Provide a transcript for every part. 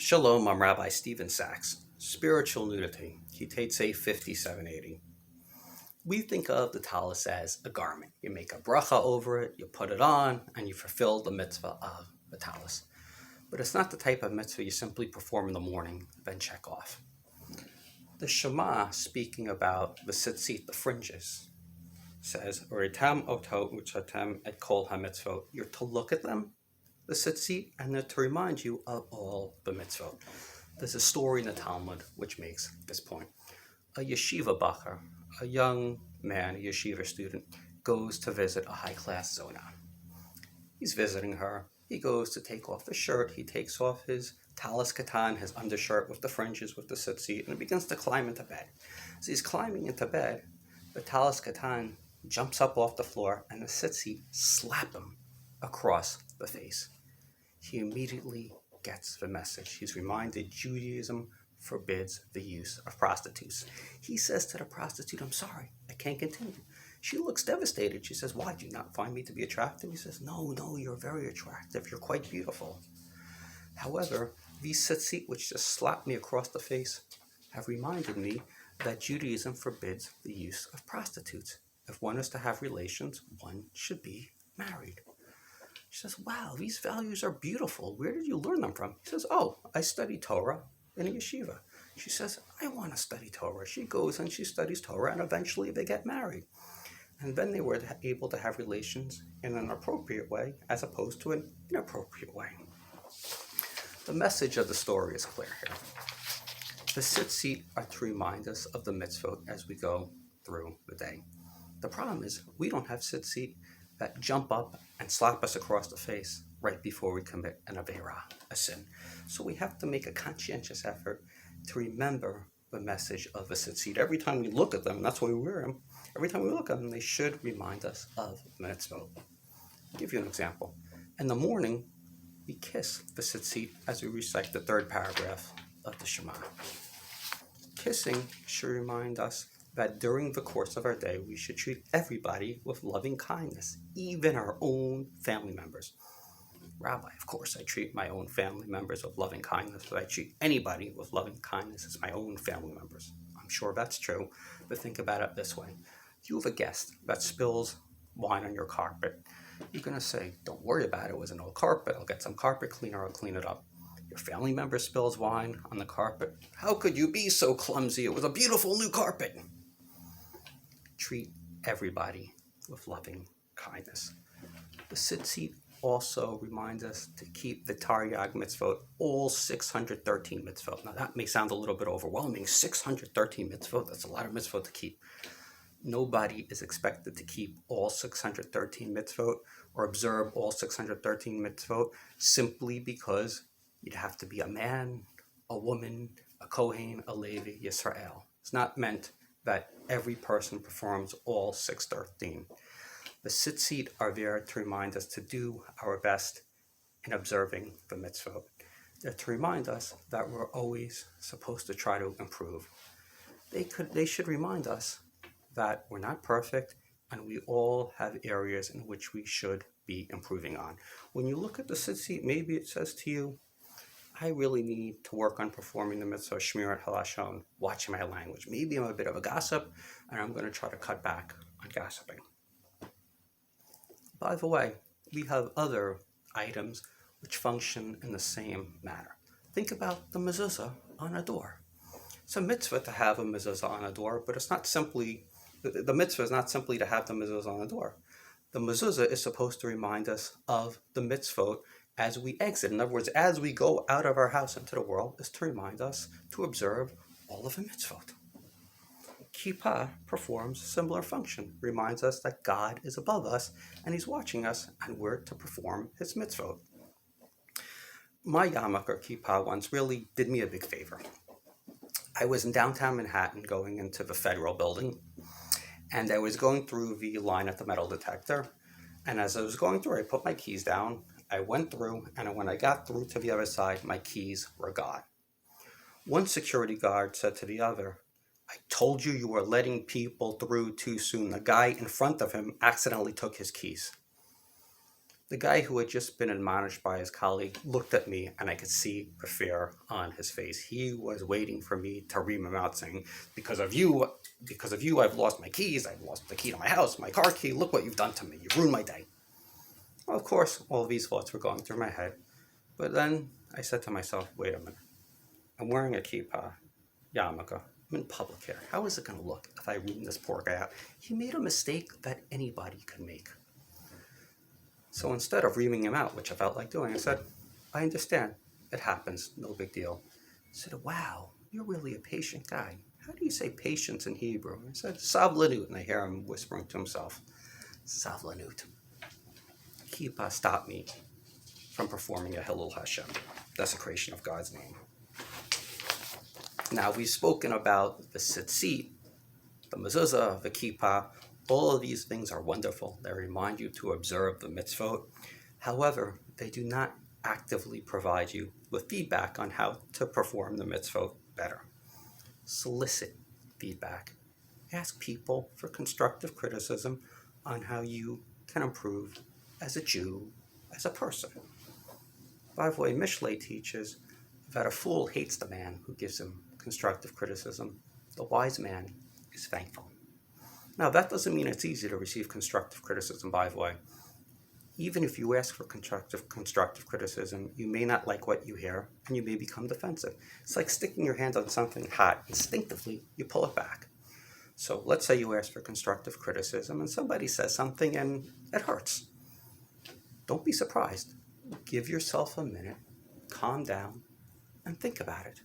Shalom, I'm Rabbi Stephen Sachs. Spiritual nudity, Kitetse 5780. We think of the tallis as a garment. You make a bracha over it, you put it on, and you fulfill the mitzvah of the tallis. But it's not the type of mitzvah you simply perform in the morning, then check off. The Shema, speaking about the tzitzit, the fringes, says, Uritam otot uchatem et kol ha-mitzvot. You're to look at them, the tzitzit, and they're to remind you of all the mitzvot. There's a story in the Talmud which makes this point. A yeshiva bacher, a young man, a yeshiva student, goes to visit a high-class zona. He's visiting her. He goes to take off the shirt. He takes off his talis katan, his undershirt with the fringes, with the tzitzit, and he begins to climb into bed. As he's climbing into bed, the talis katan jumps up off the floor, and the tzitzit slap him across the face. He immediately gets the message. He's reminded Judaism forbids the use of prostitutes. He says to the prostitute, I'm sorry, I can't continue. She looks devastated. She says, why, do you not find me to be attractive? He says, no, you're very attractive. You're quite beautiful. However, these tzitzit, which just slapped me across the face, have reminded me that Judaism forbids the use of prostitutes. If one is to have relations, one should be married. She says, wow, these values are beautiful. Where did you learn them from? He says, I study Torah in a yeshiva. She says, I want to study Torah. She goes and she studies Torah, and eventually they get married. And then they were able to have relations in an appropriate way as opposed to an inappropriate way. The message of the story is clear here. The tzitzit are to remind us of the mitzvot as we go through the day. The problem is we don't have tzitzit that jump up and slap us across the face right before we commit an avera, a sin. So we have to make a conscientious effort to remember the message of the tzitzit. Every time we look at them, and that's why we wear them, every time we look at them, they should remind us of the mitzvot. I'll give you an example. In the morning, we kiss the tzitzit as we recite the third paragraph of the Shema. Kissing should remind us that during the course of our day, we should treat everybody with loving kindness, even our own family members. Rabbi, of course, I treat my own family members with loving kindness, but I treat anybody with loving kindness as my own family members. I'm sure that's true, but think about it this way. You have a guest that spills wine on your carpet. You're going to say, don't worry about it. It was an old carpet. I'll get some carpet cleaner. I'll clean it up. Your family member spills wine on the carpet. How could you be so clumsy? It was a beautiful new carpet. Treat everybody with loving kindness. The tzitzit also reminds us to keep the Taryag mitzvot, all 613 mitzvot. Now that may sound a little bit overwhelming. 613 mitzvot, that's a lot of mitzvot to keep. Nobody is expected to keep all 613 mitzvot or observe all 613 mitzvot simply because you'd have to be a man, a woman, a Kohen, a Levi, Yisrael. It's not meant that every person performs all 613. The tzitzit are there to remind us to do our best in observing the mitzvot. They're to remind us that we're always supposed to try to improve. They should remind us that we're not perfect and we all have areas in which we should be improving on. When you look at the tzitzit, maybe it says to you, I really need to work on performing the mitzvah Shmirat Halashon, watching my language. Maybe I'm a bit of a gossip, and I'm going to try to cut back on gossiping. By the way, we have other items which function in the same manner. Think about the mezuzah on a door. It's a mitzvah to have a mezuzah on a door, but it's not simply, the mitzvah is not simply to have the mezuzah on a door. The mezuzah is supposed to remind us of the mitzvot as we exit. In other words, as we go out of our house into the world, is to remind us to observe all of the mitzvot. Kippah performs a similar function, reminds us that God is above us and He's watching us, and we're to perform His mitzvot. My yarmulke or kippah once really did me a big favor. I was in downtown Manhattan going into the federal building, and I was going through the line at the metal detector, and as I was going through, I put my keys down. I went through, and when I got through to the other side, my keys were gone. One security guard said to the other, I told you were letting people through too soon. The guy in front of him accidentally took his keys. The guy who had just been admonished by his colleague looked at me, and I could see the fear on his face. He was waiting for me to ream him out, saying, because of you, I've lost my keys, I've lost the key to my house, my car key, look what you've done to me, you've ruined my day. Well, of course, all of these thoughts were going through my head, but then I said to myself, wait a minute, I'm wearing a kippah, yarmulke, I'm in public here. How is it going to look if I ruin this poor guy out? He made a mistake that anybody could make. So instead of reaming him out, which I felt like doing, I said, I understand. It happens. No big deal. I said, wow, you're really a patient guy. How do you say patience in Hebrew? I said, Savlanut. And I hear him whispering to himself, Savlanut. Kippah stopped me from performing a Hillel Hashem, desecration of God's name. Now, we've spoken about the tzitzit, the mezuzah, the kippah. All of these things are wonderful. They remind you to observe the mitzvot. However, they do not actively provide you with feedback on how to perform the mitzvot better. Solicit feedback. Ask people for constructive criticism on how you can improve as a Jew, as a person. Vayvoy Mishlei teaches that a fool hates the man who gives him constructive criticism. The wise man is thankful. Now, that doesn't mean it's easy to receive constructive criticism, by the way. Even if you ask for constructive criticism, you may not like what you hear, and you may become defensive. It's like sticking your hand on something hot. Instinctively, you pull it back. So let's say you ask for constructive criticism, and somebody says something, and it hurts. Don't be surprised. Give yourself a minute, calm down, and think about it.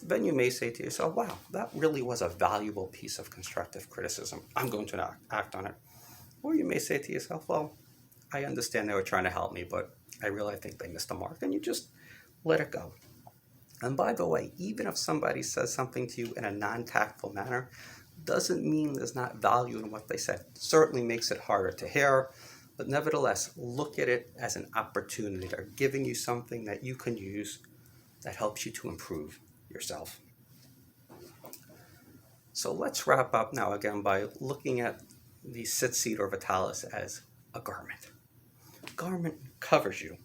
Then you may say to yourself, wow, that really was a valuable piece of constructive criticism. I'm going to act on it. Or you may say to yourself, well, I understand they were trying to help me, but I really think they missed the mark. And you just let it go. And by the way, even if somebody says something to you in a non-tactful manner, doesn't mean there's not value in what they said. It certainly makes it harder to hear, but nevertheless, look at it as an opportunity. They're giving you something that you can use that helps you to improve yourself. So let's wrap up now again by looking at the tzitzit or vitalis as a garment. Garment covers you.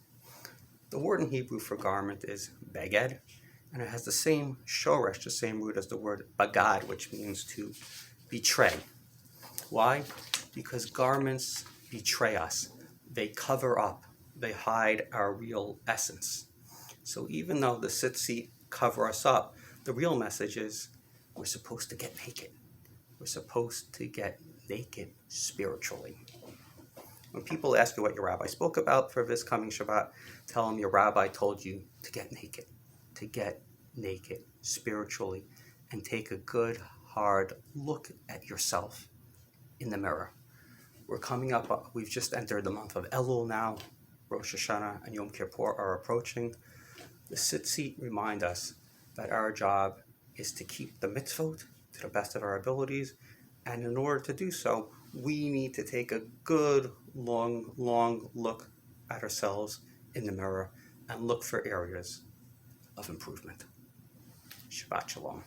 The word in Hebrew for garment is beged, and it has the same shoresh, the same root as the word bagad, which means to betray. Why? Because garments betray us. They cover up. They hide our real essence. So even though the tzitzit cover us up, the real message is we're supposed to get naked. We're supposed to get naked spiritually. When people ask you what your rabbi spoke about for this coming Shabbat, tell them your rabbi told you to get naked spiritually, and take a good, hard look at yourself in the mirror. We're coming up, we've just entered the month of Elul now. Rosh Hashanah and Yom Kippur are approaching. The tzitzit remind us that our job is to keep the mitzvot to the best of our abilities, and in order to do so, we need to take a good, long look at ourselves in the mirror and look for areas of improvement. Shabbat Shalom.